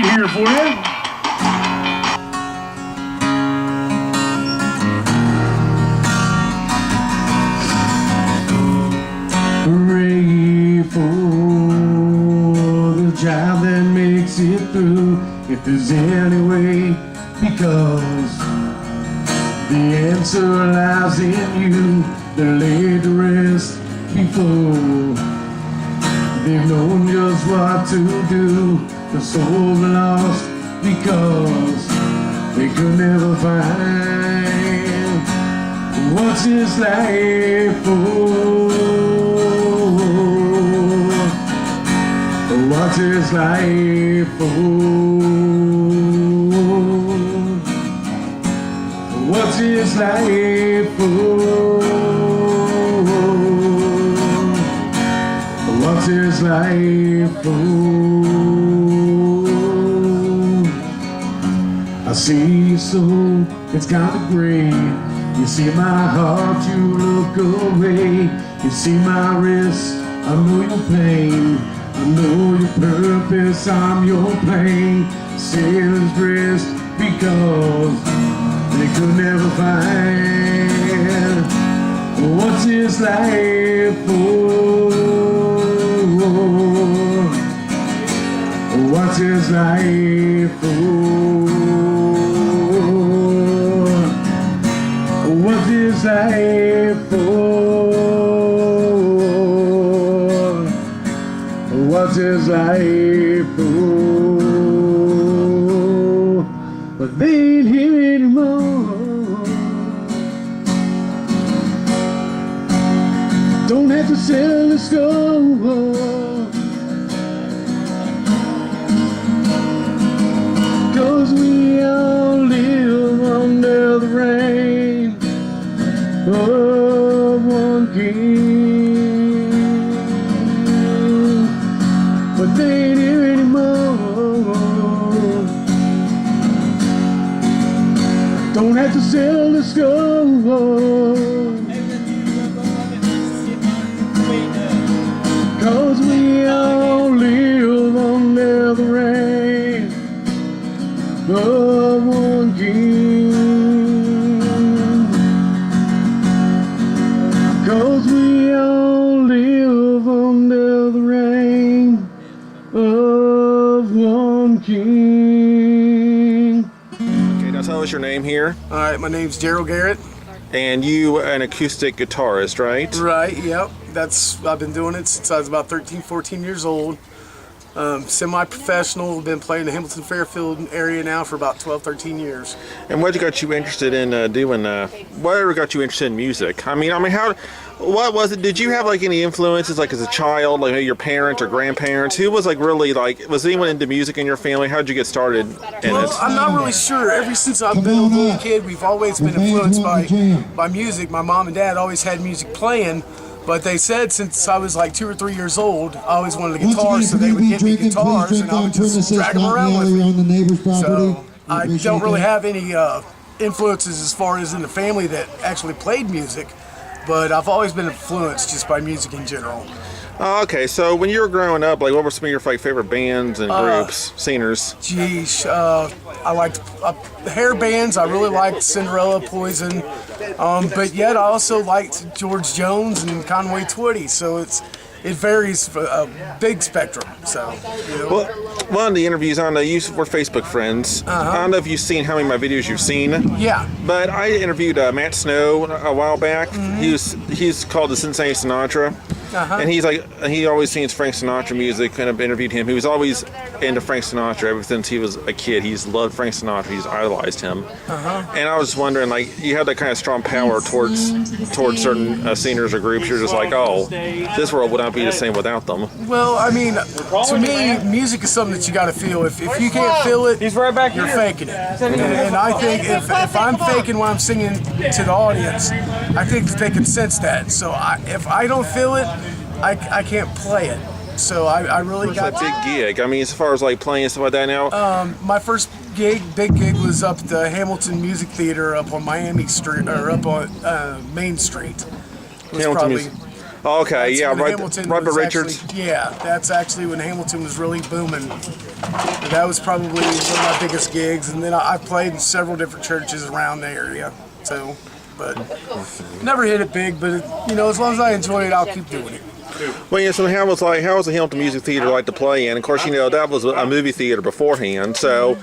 beat here for you. Pray for the child that makes it through, if there's any way, because the answer lies in you. They're laid to rest before they've known just what to do. The soul lost because they could never find what's his life for. What's his life for? What's his life for? What's his life for? I see your soul, it's kinda gray. You see my heart, you look away. You see my wrist, I know your pain. I know your purpose, I'm your pain. Sailor's rest because they could never find what's his life for. What's his life for? What's his life for? What's his life for? But they ain't here anymore. Don't have to sell the score, 'cause we all live under the reign of one king. But they ain't here anymore. Don't have to sell the score, 'cause we all live under the reign of one king. 'Cause we all live under the reign of one king. Okay, now tell us your name here. All right, my name's Jarold Garrett. And you an acoustic guitarist, right? Right, yep. I've been doing it since I was about 13, 14 years old. Semi-professional, been playing the Hamilton Fairfield area now for about 12, 13 years. And what got you interested in whatever got you interested in music? What was it? Did you have like any influences like as a child, like maybe your parents or grandparents? Who was like really like, was anyone into music in your family? How did you get started in it? I'm not really sure. Ever since I've been a little kid, we've always been influenced by music. My mom and dad always had music playing. But they said since I was like 2 or 3 years old, I always wanted a guitar, so they would give me guitars and I would just drag them around with me. So I don't really have any influences as far as in the family that actually played music, but I've always been influenced just by music in general. Oh, okay, so when you were growing up, like what were some of your like favorite bands and groups, singers? Geez, I liked hair bands. I really liked Cinderella, Poison, but yet I also liked George Jones and Conway Twitty. So it varies for a big spectrum. So, you know. Well, one of the interviews, I don't know, we're Facebook friends. I don't know if you've seen how many of my videos you've seen. Yeah. But I interviewed Matt Snow a while back. He's called the Cincinnati Sinatra. And he always sings Frank Sinatra music, and I've interviewed him. He was always into Frank Sinatra ever since he was a kid. He's loved Frank Sinatra. He's idolized him. And I was just wondering, like, you have that kind of strong power towards certain singers or groups. You're just like, oh, this world would not be the same without them. Well, I mean, to me, music is something that you got to feel. If you can't feel it, you're faking it. And I think if I'm faking when I'm singing to the audience, I think that they can sense that. So if I don't feel it, I can't play it. So I really got a big gig. I mean, as far as like playing and stuff like that now. My first big gig was up at the Hamilton Music Theater up on Miami Street, or up on Main Street. It was Hamilton probably Music. Okay, That's yeah, when right. Hamilton Robert was Richards. actually- yeah, that's actually when Hamilton was really booming. And that was probably one of my biggest gigs. And then I played in several different churches around the area. So, but never hit it big. But you know, as long as I enjoy it, I'll keep doing it. Well, yeah. So how was the Hamilton Music Theater like to play in? Of course, you know that was a movie theater beforehand. So,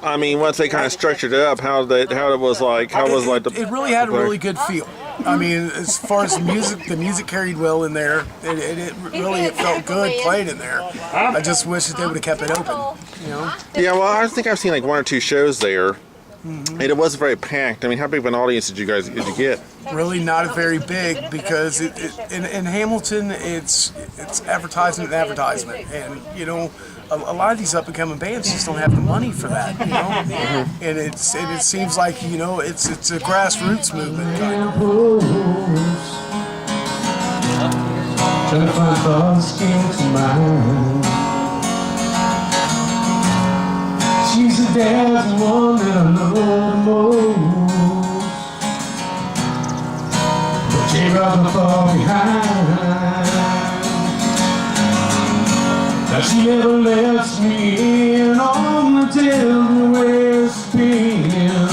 I mean, once they kind of structured it up, how it was like? How was like the? It really had a really good feel. I mean, as far as the music carried well in there. It felt good playing in there. I just wish that they would have kept it open. You know. Yeah, well, I think I've seen like 1 or 2 shows there, and it wasn't very packed. I mean, how big of an audience did you get? Really not very big because in Hamilton it's advertisement, and you know a lot of these up and coming bands just don't have the money for that, you know. And it seems like, you know, it's a grassroots movement kind of. Trying to find thoughts came to mind. She's the dad's the one that I love the most, but she rather fall behind. Now she never lets me in on the tell me where it's been,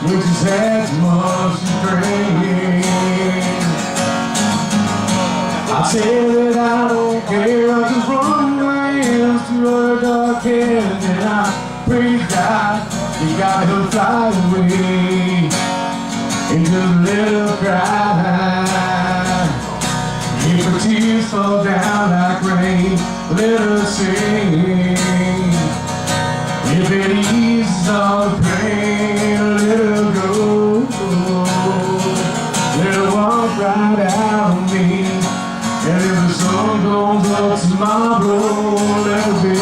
which is as much as praying. I say that I don't care, I just run my hands through her dark hair, and I pray to God you got her fly away and just let her cry. If her tears fall down like rain, let her sing. If it eases all the pain, let her go. Let her walk right out of me. And if the sun goes up tomorrow, let her be.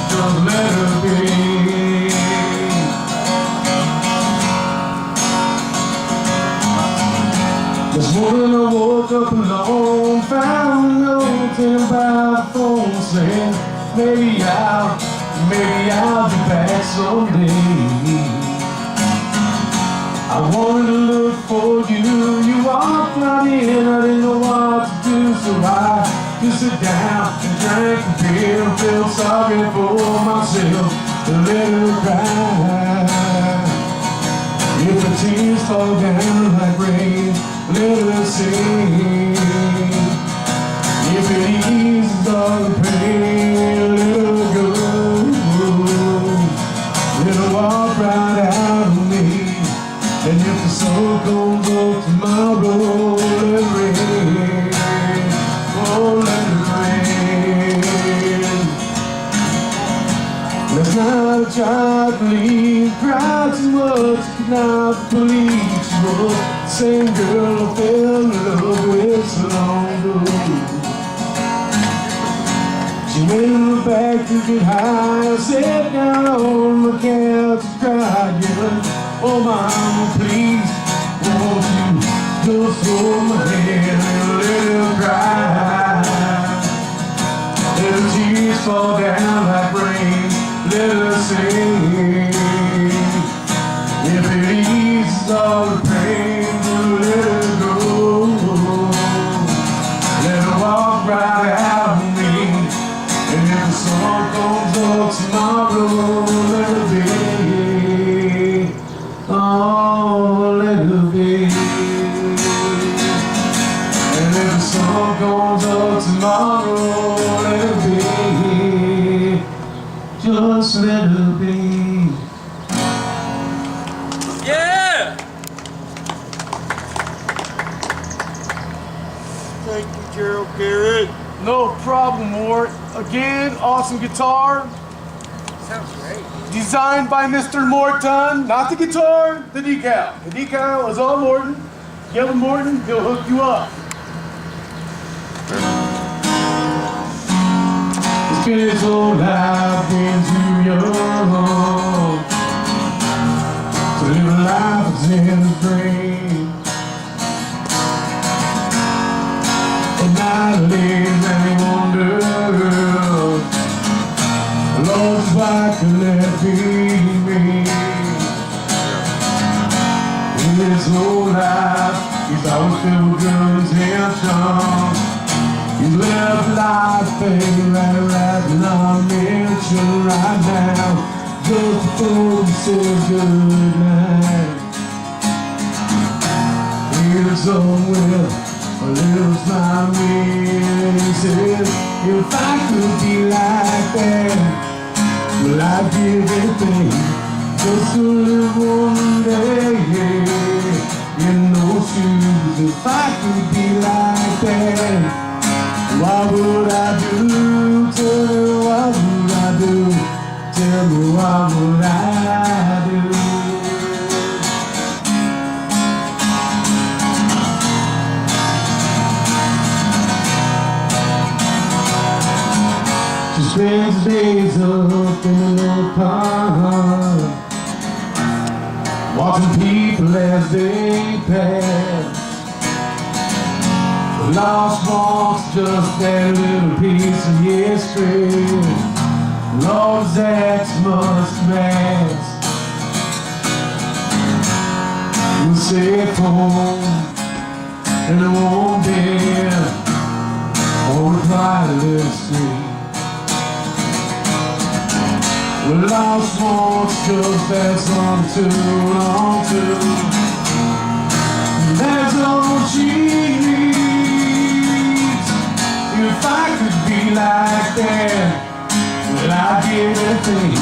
Just let her be. This morning I woke up alone, found a note in about the phone saying, maybe I'll be back someday. I wanted to look for you, you walked right in, I didn't know what to do, so I just sat down and drank a beer and felt sorry for myself and let her cry. If the tears fall down like rain, let her sing. If it eases all the pain, let her go. Let her walk right out of me. And if the sun comes up tomorrow, let it rain. Oh, let it rain. Let's not try to leave, cry too much, could not believe she was the same girl I fell in love with so long ago. She went in the back to get high, I sat down on the couch and cried, yeah. Oh mama, please, won't you just hold my hand and let her cry. Let her tears fall down like rain, let her sing. If it eases all the pain, let her go. Let her walk right out of me. And if the sun comes up tomorrow, let her be. Oh, let her be. And if the sun comes up tomorrow, let her be. Just let her be. Yeah! Thank you, Jarold, Garrett. No problem, Mort. Again, awesome guitar. Sounds great. Designed by Mr. Morton. Not the guitar, the decal. The decal is all Morton. Yellow Morton, he'll hook you up. It's been his whole life, been too young to live a life that's in his brain. At night I lay and he wondered, Lord, why could that be me? In his whole life He's always filled with good intentions. He's lived life, baby, right in our mission right now. Just before he says goodnight. Here's somewhere a little smile and he says, if I could be like that, well, I'd give anything just to live one day in those shoes. If I could be like that, what would I do? Tell me what would I do? Tell me what would I do? She spends days up in a little pond, watching people as they pass. The lost one's just that little piece of history. Lord's that's must mask. We'll safe home and it won't be on the quiet little street. Well, lost one's just that song to long to. That's all she needs. If I could be like that, well, I'd give anything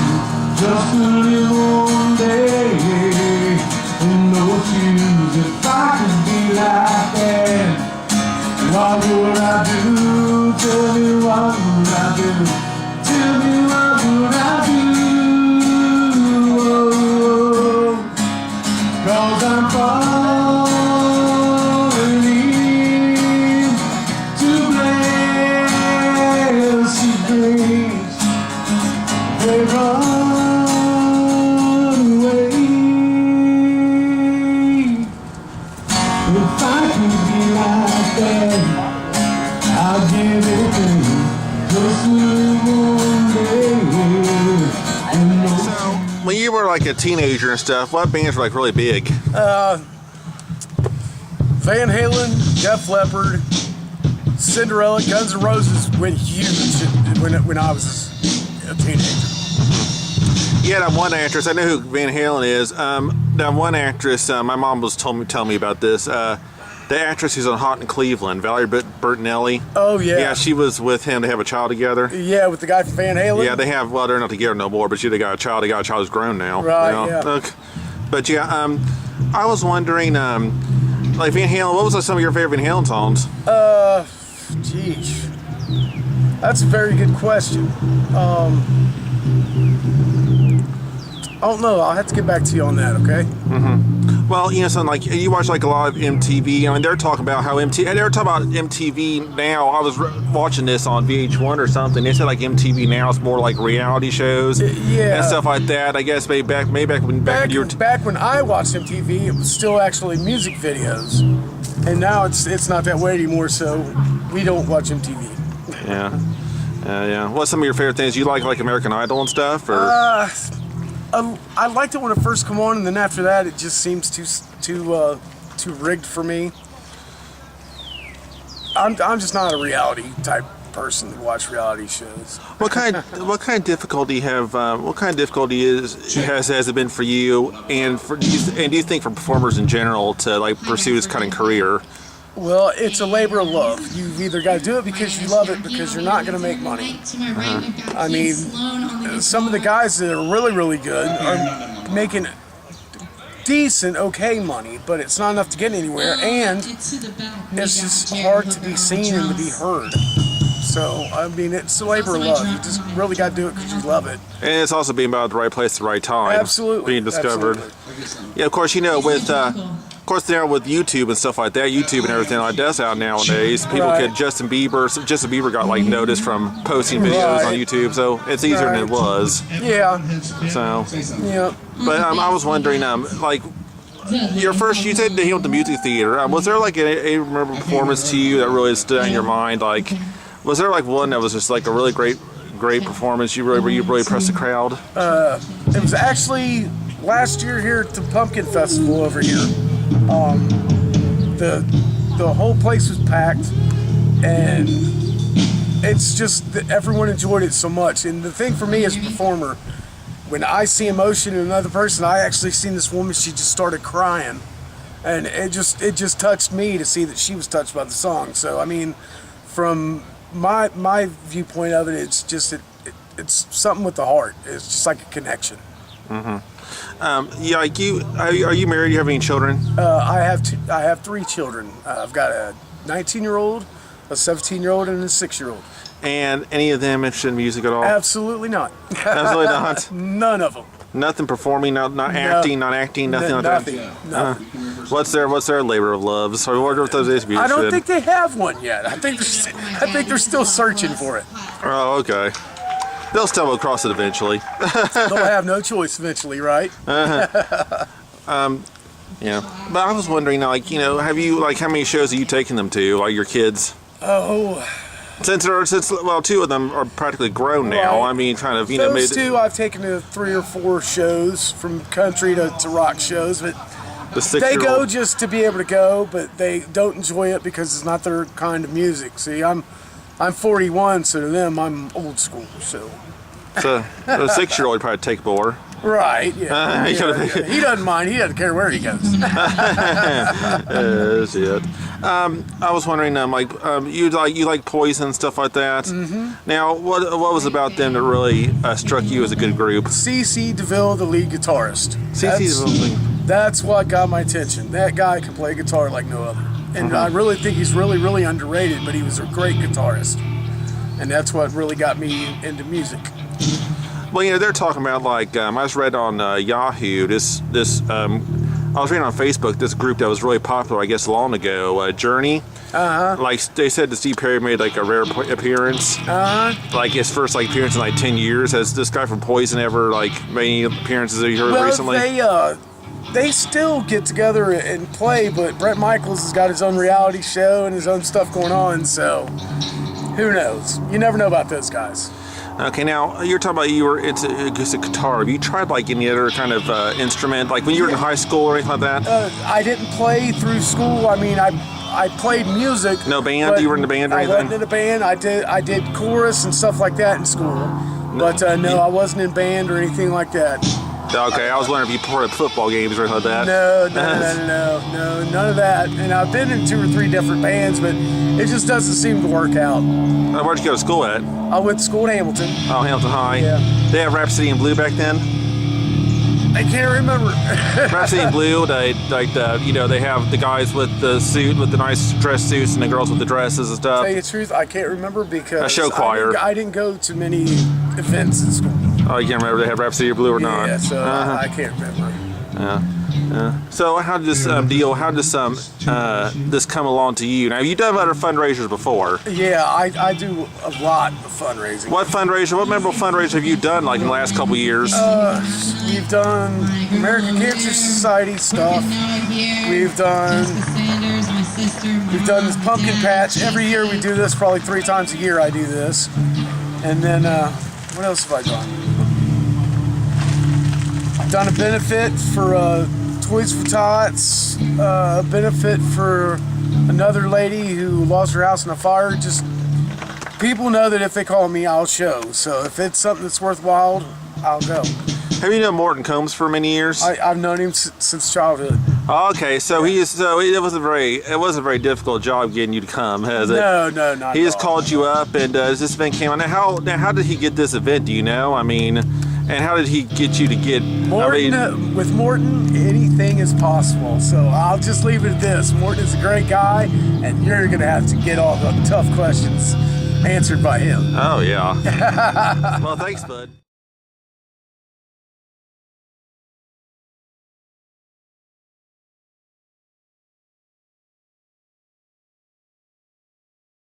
just to live one day in those shoes. If I could be like that, what would I do? Tell me what would I do? Tell me what would I do? Cause I'm falling into blessed grace. They run away. If I could be like that, I'd give anything just to live one day. When you were like a teenager and stuff, what bands were like really big? Van Halen, Def Leppard, Cinderella, Guns N' Roses went huge when I was a teenager. Yeah, that one actress. I know who Van Halen is. That one actress. My mom was telling me about this. The actress who's on Hot in Cleveland, Valerie Bertinelli. Oh yeah. Yeah, she was with him. They have a child together. Yeah, with the guy from Van Halen. Yeah, they have. Well, they're not together no more. But they got a child. They got a child who's grown now. Right. You know? Yeah. Look, but yeah, I was wondering, like Van Halen. What was some of your favorite Van Halen songs? Geez, that's a very good question. I don't know. I'll have to get back to you on that. Okay. Well, you know, something like you watch like a lot of MTV. I mean, they're talking about how they're talking about MTV now. I was watching this on VH1 or something. They said like MTV now is more like reality shows Yeah. and stuff like that. I guess maybe back when you were Back when I watched MTV, it was still actually music videos, and now it's not that way anymore. So we don't watch MTV. yeah. What's some of your favorite things? You like American Idol and stuff, or? I liked it when it first came on, and then after that, it just seems too rigged for me. I'm just not a reality type person to watch reality shows. What kind of difficulty has it been for you, and do you think for performers in general to like pursue this kind of career? Well, it's a labor of love. You've either got to do it because you love it, because you're not going to make money. I mean, some of the guys that are really, really good are making decent, okay money, but it's not enough to get anywhere, and it's just hard to be seen and to be heard. So, I mean, it's a labor of love. You just really got to do it because you love it. And it's also being about the right place at the right time. Absolutely. Being discovered. Absolutely. Yeah, of course, you know, with now with YouTube and stuff like that, YouTube and everything like that's out nowadays. People Right. Justin Bieber got like noticed from posting videos on Right. YouTube, so it's easier than it was. Yeah. So, Yeah. but I was wondering, like, you said that he went to music theater. Was there like a memorable performance to you that really stood out in your mind? Like, was there like one that was just like a really great performance? Where you really impressed the crowd? It was actually last year here at the Pumpkin Festival over here. the whole place was packed, and it's just that everyone enjoyed it so much. And the thing for me as a performer, when I see emotion in another person, I actually seen this woman, she just started crying, and it just touched me to see that she was touched by the song. So I mean, from my viewpoint of it, it's just it's something with the heart. It's just like a connection. Yeah, like are you married? Do you have any children? I have 3 children. I've got a 19-year-old, a 17-year-old, and a 6-year-old. And any of them interested in music at all? Absolutely not. Absolutely not. None of them. Nothing performing, not acting, not acting, nothing like that. Nothing. What's their labor of love? So what are those days? I don't think they have one yet. I think they're still searching for it. Oh, okay. They'll stumble across it eventually. They'll have no choice eventually, right? Yeah. But I was wondering, like, have you, like, how many shows have you taken them to, like, your kids? Oh. Since 2 of them are practically grown now. Right. I mean, kind of, Those 2 I've taken to 3 or 4 shows, from country to rock shows, but they go just to be able to go, but they don't enjoy it because it's not their kind of music. See, I'm 41, so to them I'm old school. So a 6-year-old would probably take more. Right, yeah. He doesn't mind. He doesn't care where he goes. That's it. I was wondering, you like Poison and stuff like that. Mm-hmm. Now, what was about them that really struck you as a good group? C.C. DeVille, the lead guitarist. That's what got my attention. That guy can play guitar like no other. And I really think he's really, really underrated, but he was a great guitarist. And that's what really got me into music. Well, they're talking about, like, I just read on Yahoo, this I was reading on Facebook, this group that was really popular, I guess, long ago, Journey. Like, they said that Steve Perry made, like, a rare appearance. Like, his first, like, appearance in, like, 10 years. Has this guy from Poison ever, like, made any appearances that you heard recently? They still get together and play, but Bret Michaels has got his own reality show and his own stuff going on, so who knows? You never know about those guys. Okay, now you're talking about you were into a guitar. Have you tried like any other kind of instrument, like when you were in high school or anything like that? I didn't play through school. I mean, I played music. No band? You were in a band or anything? I wasn't in a band. I did chorus and stuff like that in school, but no, I wasn't in band or anything like that. Okay, I was wondering if you played football games or anything like that. No, none of that. And I've been in 2 or 3 different bands, but it just doesn't seem to work out. Where'd you go to school at? I went to school in Hamilton. Oh, Hamilton High. Yeah. They have Rhapsody in Blue back then? I can't remember. Rhapsody in Blue, they have the guys with the suit, with the nice dress suits, and the girls with the dresses and stuff. To tell you the truth, I can't remember because a show choir. I didn't go to many events in school. Oh, you can't remember if they have Rhapsody in Blue or not? Yeah, so I can't remember. So how did this how does this come along to you? Now, you've done other fundraisers before. Yeah, I do a lot of fundraising. What memorable fundraiser have you done, like, in the last couple of years? We've done American Cancer Society stuff. We've done this pumpkin patch. Every year we do this, probably 3 times a year I do this. And then, what else have I done? I've done a benefit for Toys for Tots, a benefit for another lady who lost her house in a fire. Just people know that if they call me, I'll show. So if it's something that's worthwhile, I'll go. Have you known Morton Combs for many years? I've known him since childhood. Okay, so it wasn't a very difficult job getting you to come, has it? No, not. He just called you up, and this event came on. Now, how did he get this event? Do you know? I mean, and how did he get you to get? Morton, with Morton, anything is possible. So I'll just leave it at this: Morton is a great guy, and you're gonna have to get all the tough questions answered by him. Oh yeah. Well, thanks, bud.